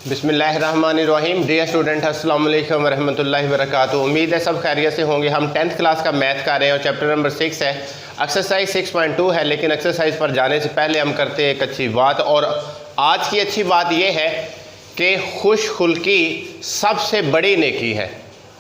बिस्मिल्लाहिर्रहमानिर्रहीम। Dear student, अस्सलाम वालेकुम वरहमतुल्लाहि वबरकातुहू। उम्मीद है सब खैरियत से होंगे। हम 10th क्लास का मैथ कर रहे हैं और चैप्टर नंबर 6 है, एक्सरसाइज 6.2 है। लेकिन एक्सरसाइज पर जाने से पहले हम करते हैं एक अच्छी बात, और आज की अच्छी बात यह है कि खुशखुल्की सबसे बड़ी नेकी है।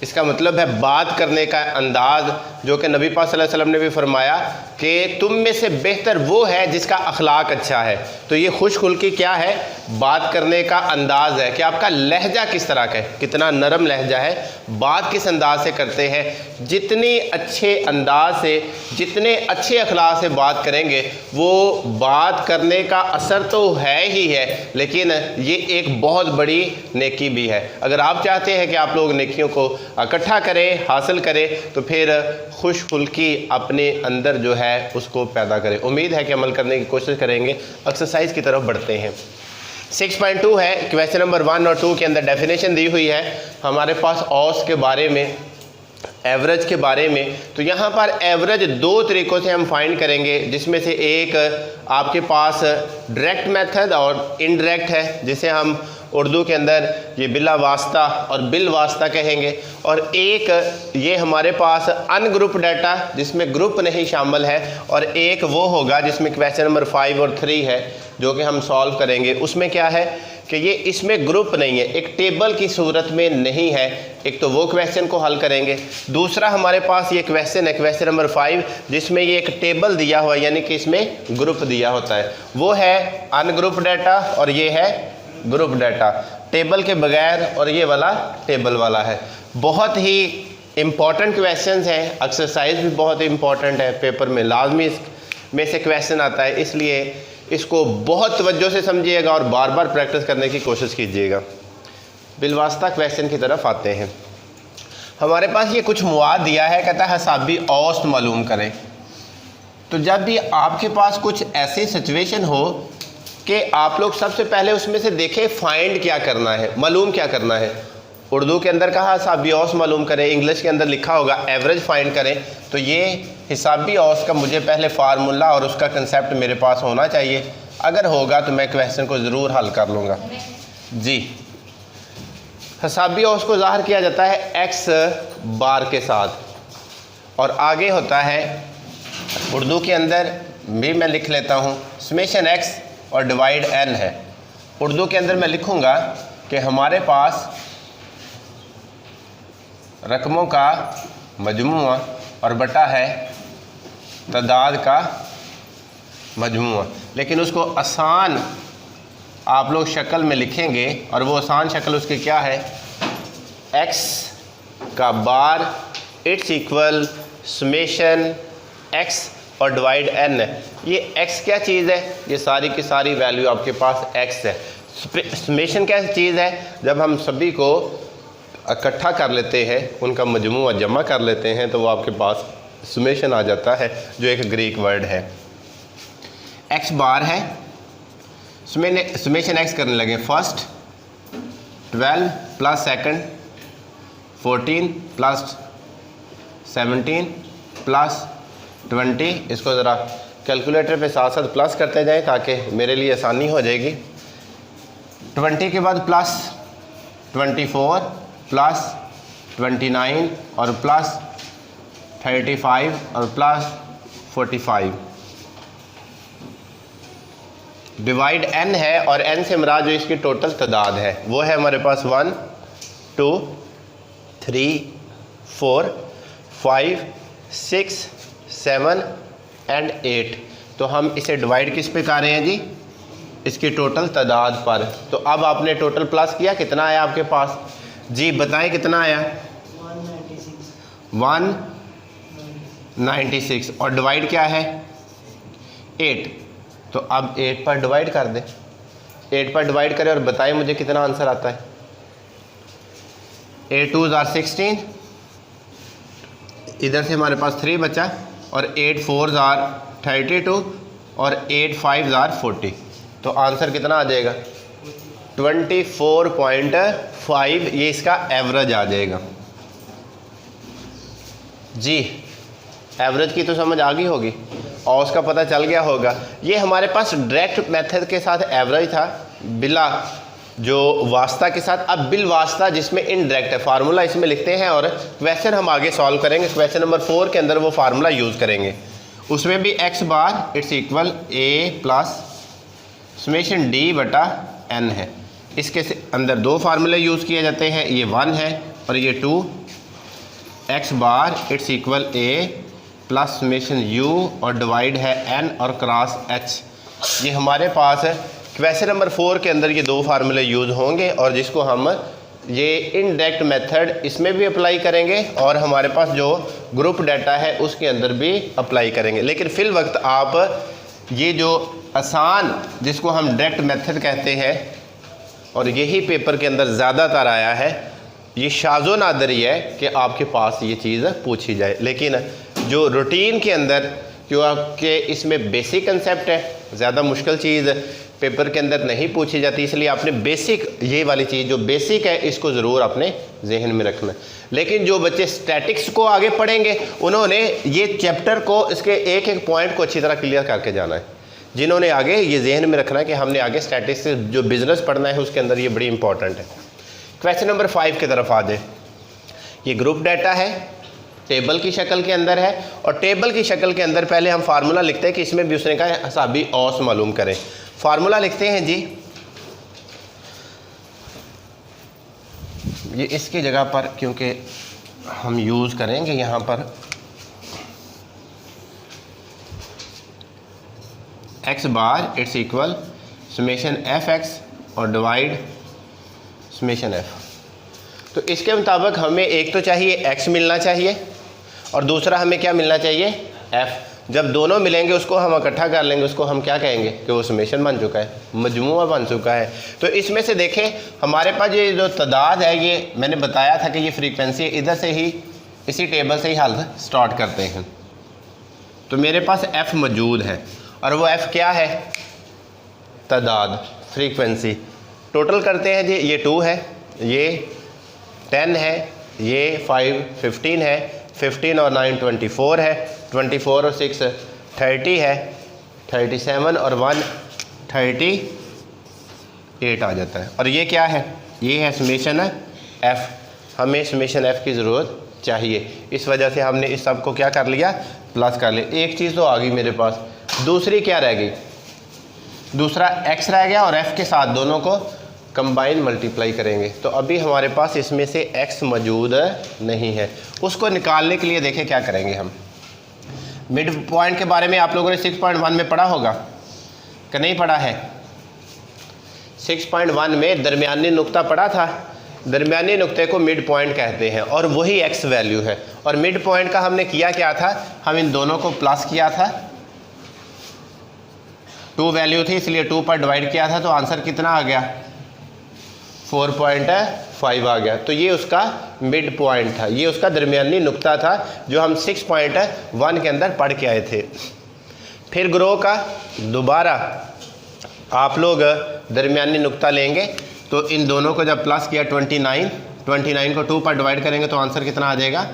इसका मतलब है बात करने का अंदाज़, जो कि नबी पाक सल्लल्लाहु अलैहि वसल्लम ने भी फरमाया कि तुम में से बेहतर वो है जिसका अखलाक अच्छा है। तो ये खुशखुल्की क्या है? बात करने का अंदाज़ है कि आपका लहजा किस तरह का है, कितना नरम लहजा है, बात किस अंदाज से करते हैं। जितनी अच्छे अंदाज से, जितने अच्छे अखलाक से बात करेंगे, वो बात करने का असर तो है ही है, लेकिन ये एक बहुत बड़ी नेकी भी है। अगर आप चाहते हैं कि आप लोग नेकियों को इकट्ठा करें, हासिल करें, तो फिर खुशखुल्की अपने अंदर जो है उसको पैदा करें। उम्मीद है कि अमल करने की कोशिश करेंगे। एक्सरसाइज की तरफ बढ़ते हैं। 6.2 है, क्वेश्चन नंबर 1 और 2 के अंदर डेफिनेशन दी हुई है हमारे पास औस के बारे में, एवरेज के बारे में। तो यहाँ पर एवरेज दो तरीक़ों से हम फाइंड करेंगे, जिसमें से एक आपके पास डायरेक्ट मेथड और इनडायरेक्ट है, जिसे हम उर्दू के अंदर ये बिला वास्ता और बिल वास्ता कहेंगे, और एक ये हमारे पास अनग्रुप डाटा जिसमें ग्रुप नहीं शामिल है, और एक वो होगा जिसमें क्वेश्चन नंबर 5 और 3 है जो कि हम सॉल्व करेंगे। उसमें क्या है कि ये इसमें ग्रुप नहीं है, एक टेबल की सूरत में नहीं है। एक तो वो क्वेश्चन को हल करेंगे, दूसरा हमारे पास ये क्वेश्चन है क्वेश्चन नंबर 5, जिसमें ये एक टेबल दिया हुआ है, यानी कि इसमें ग्रुप दिया होता है। वो है अनग्रुप डाटा और ये है ग्रुप डाटा, टेबल के बगैर, और ये वाला टेबल वाला है। बहुत ही इम्पॉर्टेंट क्वेश्चंस हैं, एक्सरसाइज भी बहुत इम्पॉर्टेंट है, पेपर में लाजमी में से क्वेश्चन आता है, इसलिए इसको बहुत तवज्जो से समझिएगा और बार बार प्रैक्टिस करने की कोशिश कीजिएगा। बिलवास्ता क्वेश्चन की तरफ आते हैं। हमारे पास ये कुछ मवाद दिया है, कहता है हिसाबी औसत मालूम करें। तो जब भी आपके पास कुछ ऐसी सिचुएशन हो कि आप लोग सबसे पहले उसमें से देखें फाइंड क्या करना है, मालूम क्या करना है। उर्दू के अंदर कहा हिसाबी औसत मालूम करें, इंग्लिश के अंदर लिखा होगा एवरेज फाइंड करें। तो ये हिसाबी औसत का मुझे पहले फार्मूला और उसका कंसेप्ट मेरे पास होना चाहिए। अगर होगा तो मैं क्वेश्चन को ज़रूर हल कर लूँगा। जी, हिसाबी औसत को ज़ाहिर किया जाता है एक्स बार के साथ, और आगे होता है उर्दू के अंदर भी मैं लिख लेता हूँ समेशन एक्स और डिवाइड एन है। उर्दू के अंदर मैं लिखूँगा कि हमारे पास रकमों का मजमुआ और बटा है तादाद का मजमुआ, लेकिन उसको आसान आप लोग शक्ल में लिखेंगे, और वो आसान शक्ल उसकी क्या है, एक्स का बार इट्स इक्वल समेशन एक्स और डिवाइड एन है। ये एक्स क्या चीज़ है? ये सारी की सारी वैल्यू आपके पास एक्स है। समेशन क्या चीज़ है? जब हम सभी को इकट्ठा कर लेते हैं, उनका मजमूआ जमा कर लेते हैं, तो वो आपके पास समेशन आ जाता है, जो एक ग्रीक वर्ड है। एक्स बार है, समेशन एक्स करने लगे। First 12 plus second 14 plus 17 plus 20। इसको ज़रा कैलकुलेटर पे साथ साथ प्लस करते जाएं ताकि मेरे लिए आसानी हो जाएगी। 20 के बाद प्लस 24 प्लस 29 और प्लस 35 और प्लस 45। डिवाइड एन है, और एन से मुराद जो इसकी टोटल तादाद है वो है हमारे पास 1 2 3 4 5 6 7 एंड 8। तो हम इसे डिवाइड किस पे कर रहे हैं जी? इसकी टोटल तादाद पर। तो अब आपने टोटल प्लस किया, कितना आया आपके पास जी? बताएं कितना आया? 196। और डिवाइड क्या है? 8। तो अब 8 पर डिवाइड कर दें, 8 पर डिवाइड करें और बताएं मुझे कितना आंसर आता है। 8 2s are 16, इधर से हमारे पास 3 बचा, और 8 4s are 32 और 8 5s are 40। तो आंसर कितना आ जाएगा? 24.5। ये इसका एवरेज आ जाएगा जी। एवरेज की तो समझ आ गई होगी, और उसका पता चल गया होगा। ये हमारे पास डायरेक्ट मेथड के साथ एवरेज था, बिला जो वास्ता के साथ। अब बिल वास्ता जिसमें इनडायरेक्ट है, फार्मूला इसमें लिखते हैं और क्वेश्चन हम आगे सॉल्व करेंगे। क्वेश्चन नंबर 4 के अंदर वो फार्मूला यूज़ करेंगे। उसमें भी x bar it's equal a plus summation d बटा n है। इसके अंदर दो फार्मूले यूज़ किए जाते हैं, ये 1 है और ये 2। x bar it's equal a plus summation u और डिवाइड है n और क्रॉस h। ये हमारे पास है क्वेश्चन नंबर 4 के अंदर ये दो फार्मूले यूज़ होंगे और जिसको हम ये इनडायरेक्ट मेथड इसमें भी अप्लाई करेंगे और हमारे पास जो ग्रुप डाटा है उसके अंदर भी अप्लाई करेंगे। लेकिन फिल वक्त आप ये जो आसान जिसको हम डायरेक्ट मेथड कहते हैं और यही पेपर के अंदर ज़्यादातर आया है, ये शाज़ो नादरी है कि आपके पास ये चीज़ पूछी जाए। लेकिन जो रूटीन के अंदर जो आपके इसमें बेसिक कंसेप्ट है, ज़्यादा मुश्किल चीज़ पेपर के अंदर नहीं पूछी जाती, इसलिए आपने बेसिक ये वाली चीज़ जो बेसिक है इसको ज़रूर अपने जहन में रखना। लेकिन जो बच्चे स्टैटिक्स को आगे पढ़ेंगे उन्होंने ये चैप्टर को इसके एक एक पॉइंट को अच्छी तरह क्लियर करके जाना है। जिन्होंने आगे ये जहन में रखना है कि हमने आगे स्टैटिक्स जो बिज़नेस पढ़ना है उसके अंदर ये बड़ी इंपॉर्टेंट है। क्वेश्चन नंबर 5 की तरफ आ जाए। ये ग्रुप डाटा है, टेबल की शक्ल के अंदर है और टेबल की शक्ल के अंदर पहले हम फार्मूला लिखते हैं कि इसमें भी उसने कहा हिसाबी औस मालूम करें। फार्मूला लिखते हैं जी, ये इसकी जगह पर क्योंकि हम यूज़ करेंगे यहाँ पर x bar it's equal summation f(x) और डिवाइड समेशन f। तो इसके मुताबिक हमें एक तो चाहिए x मिलना चाहिए और दूसरा हमें क्या मिलना चाहिए, f। जब दोनों मिलेंगे उसको हम इकट्ठा कर लेंगे, उसको हम क्या कहेंगे कि वो समेशन बन चुका है, मजमूआ बन चुका है। तो इसमें से देखें हमारे पास ये जो तादाद है, ये मैंने बताया था कि ये फ्रीक्वेंसी इधर से ही इसी टेबल से ही हल स्टार्ट करते हैं। तो मेरे पास f मौजूद है और वो f क्या है, तादाद, फ्रीक्वेंसी। टोटल करते हैं जी, ये 2 है, ये 10 है, ये 5 15 है, 15 और 9 24 है, 24 और 6 30 है, 37 और 1 38 आ जाता है। और ये क्या है, ये है समेशन f। हमें समेशन f की ज़रूरत चाहिए, इस वजह से हमने इस सब को क्या कर लिया, प्लस कर लिया। एक चीज़ तो आ गई मेरे पास, दूसरी क्या रह गई, दूसरा x रह गया और f के साथ दोनों को कंबाइन मल्टीप्लाई करेंगे। तो अभी हमारे पास इसमें से x मौजूद नहीं है, उसको निकालने के लिए देखें क्या करेंगे हम। मिड पॉइंट के बारे में आप लोगों ने 6.1 में पढ़ा होगा कि नहीं पढ़ा है। 6.1 में दरमियानी नुक्ता पढ़ा था, दरमियानी नुक्ते को मिड पॉइंट कहते हैं और वही x वैल्यू है। और मिड पॉइंट का हमने किया क्या था, हम इन दोनों को प्लस किया था, 2 वैल्यू थी इसलिए 2 पर डिवाइड किया था, तो आंसर कितना आ गया, 4.5 आ गया। तो ये उसका मिड पॉइंट था, ये उसका दरमियानी नुक्ता था जो हम 6.1 के अंदर पढ़ के आए थे। फिर ग्रो का दोबारा आप लोग दरमियानी नुक्ता लेंगे, तो इन दोनों को जब प्लस किया 29 को 2 पर डिवाइड करेंगे तो आंसर कितना आ जाएगा,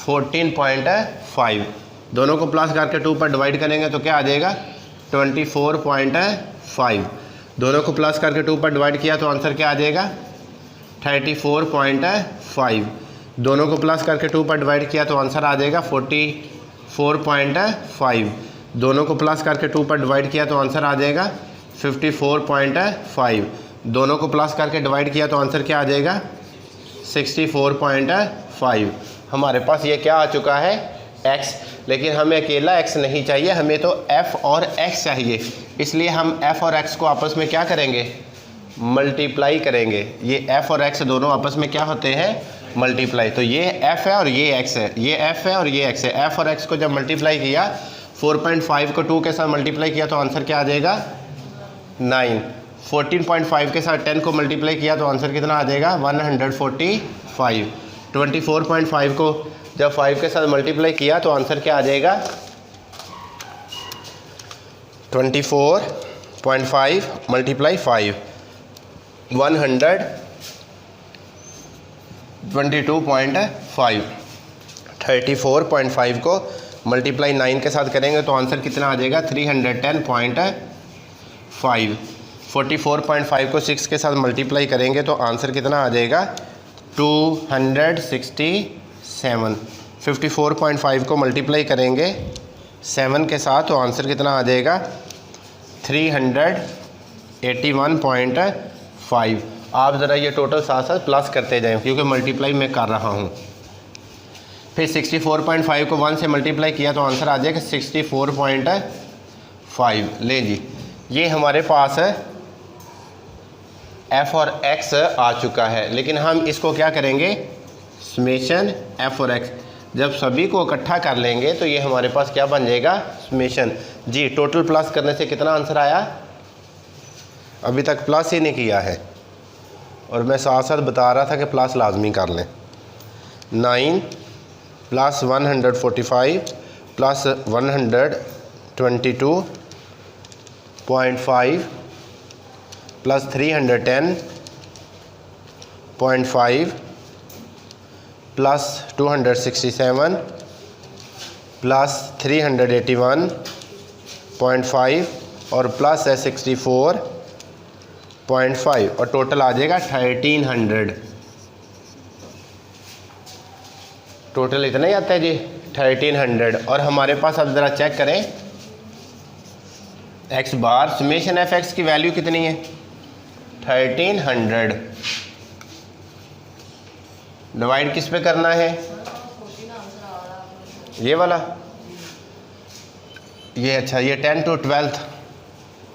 14.5। दोनों को प्लस करके 2 पर डिवाइड करेंगे तो क्या आ जाएगा, 24.5। दोनों को प्लस करके 2 पर डिवाइड किया तो आंसर क्या आ जाएगा, 34.5। दोनों को प्लस करके 2 पर डिवाइड किया तो आंसर आ जाएगा 44.5। दोनों को प्लस करके 2 पर डिवाइड किया तो आंसर आ जाएगा 54.5। दोनों को प्लस करके डिवाइड किया तो आंसर क्या आ जाएगा, 64.5। हमारे पास ये क्या आ चुका है, x। लेकिन हमें अकेला x नहीं चाहिए, हमें तो f और x चाहिए। इसलिए हम f और x को आपस में क्या करेंगे, मल्टीप्लाई करेंगे। ये f और x दोनों आपस में क्या होते हैं, मल्टीप्लाई। तो ये f है और ये x है, ये f है और ये x है। f और x को जब मल्टीप्लाई किया, 4.5 को 2 के साथ मल्टीप्लाई किया तो आंसर क्या आ जाएगा, 9। 14.5 के साथ 10 को मल्टीप्लाई किया तो आंसर कितना आ जाएगा, 145। 24.5 को जब 5 के साथ मल्टीप्लाई किया तो आंसर क्या आ जाएगा, 24.5 मल्टीप्लाई 5, 122.5। 34.5 को मल्टीप्लाई 9 के साथ करेंगे तो आंसर कितना आ जाएगा, 310.5। 44.5 को 6 के साथ मल्टीप्लाई करेंगे तो आंसर कितना आ जाएगा 267। 54.5 को मल्टीप्लाई करेंगे 7 के साथ तो आंसर कितना आ जाएगा 381.5। आप ज़रा ये टोटल साथ साथ प्लस करते जाएं क्योंकि मल्टीप्लाई मैं कर रहा हूँ। फिर 64.5 को 1 से मल्टीप्लाई किया तो आंसर आ जाएगा 64.5। ले जी, ये हमारे पास f और x आ चुका है, लेकिन हम इसको क्या करेंगे समेशन f और x जब सभी को इकट्ठा कर लेंगे तो ये हमारे पास क्या बन जाएगा समेशन जी। टोटल प्लस करने से कितना आंसर आया, अभी तक प्लस ही नहीं किया है और मैं साथ साथ बता रहा था कि प्लस लाजमी कर लें। 9 plus 145 plus 122.5 plus 310.5 plus 267 plus 381.5 और प्लस है 64.5 और टोटल आ जाएगा 1300। टोटल इतना ही आता है जी 1300। और हमारे पास अब ज़रा चेक करें x बार समेशन एफ एक्स की वैल्यू कितनी है 1300। डिवाइड किस पे करना है, ये वाला, ये अच्छा ये 10 to 12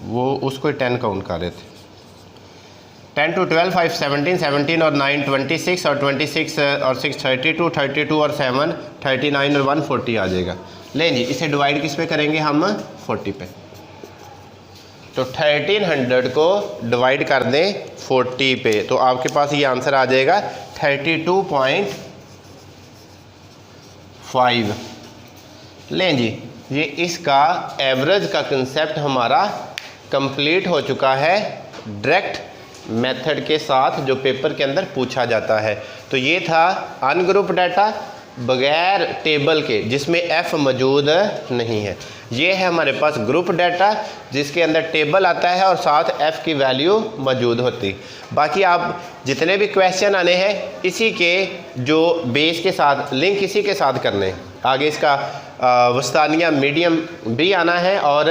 वो उसको 10 काउंट कर रहे थे। 10 to 12 5 17 17 और 9 26 और 26 और 6 32 32 और 7 39 और 1 40 आ जाएगा। लें जी, इसे डिवाइड किस पे करेंगे हम 40 पे, तो 1300 को डिवाइड कर दें 40 पे तो आपके पास ये आंसर आ जाएगा 32.5। लें जी, ये इसका एवरेज का कंसेप्ट हमारा कंप्लीट हो चुका है डायरेक्ट मेथड के साथ जो पेपर के अंदर पूछा जाता है। तो ये था अनग्रुप डाटा बगैर टेबल के जिसमें f मौजूद नहीं है। ये है हमारे पास ग्रुप डाटा जिसके अंदर टेबल आता है और साथ f की वैल्यू मौजूद होती। बाकी आप जितने भी क्वेश्चन आने हैं इसी के जो बेस के साथ लिंक इसी के साथ करने हैं। आगे इसका वस्तानिया मीडियम भी आना है और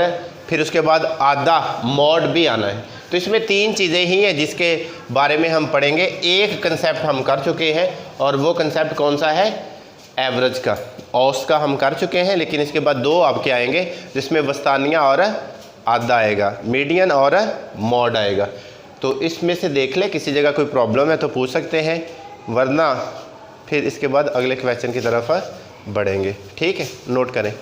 फिर उसके बाद आधा मॉड भी आना है। तो इसमें 3 चीज़ें ही हैं जिसके बारे में हम पढ़ेंगे। एक कंसेप्ट हम कर चुके हैं और वो कंसेप्ट कौन सा है, एवरेज का, औसत का हम कर चुके हैं, लेकिन इसके बाद 2 आपके आएंगे जिसमें वस्तानिया और आधा आएगा, मीडियन और मॉड आएगा। तो इसमें से देख ले किसी जगह कोई प्रॉब्लम है तो पूछ सकते हैं, वरना फिर इसके बाद अगले क्वेश्चन की तरफ बढ़ेंगे। ठीक है, नोट करें।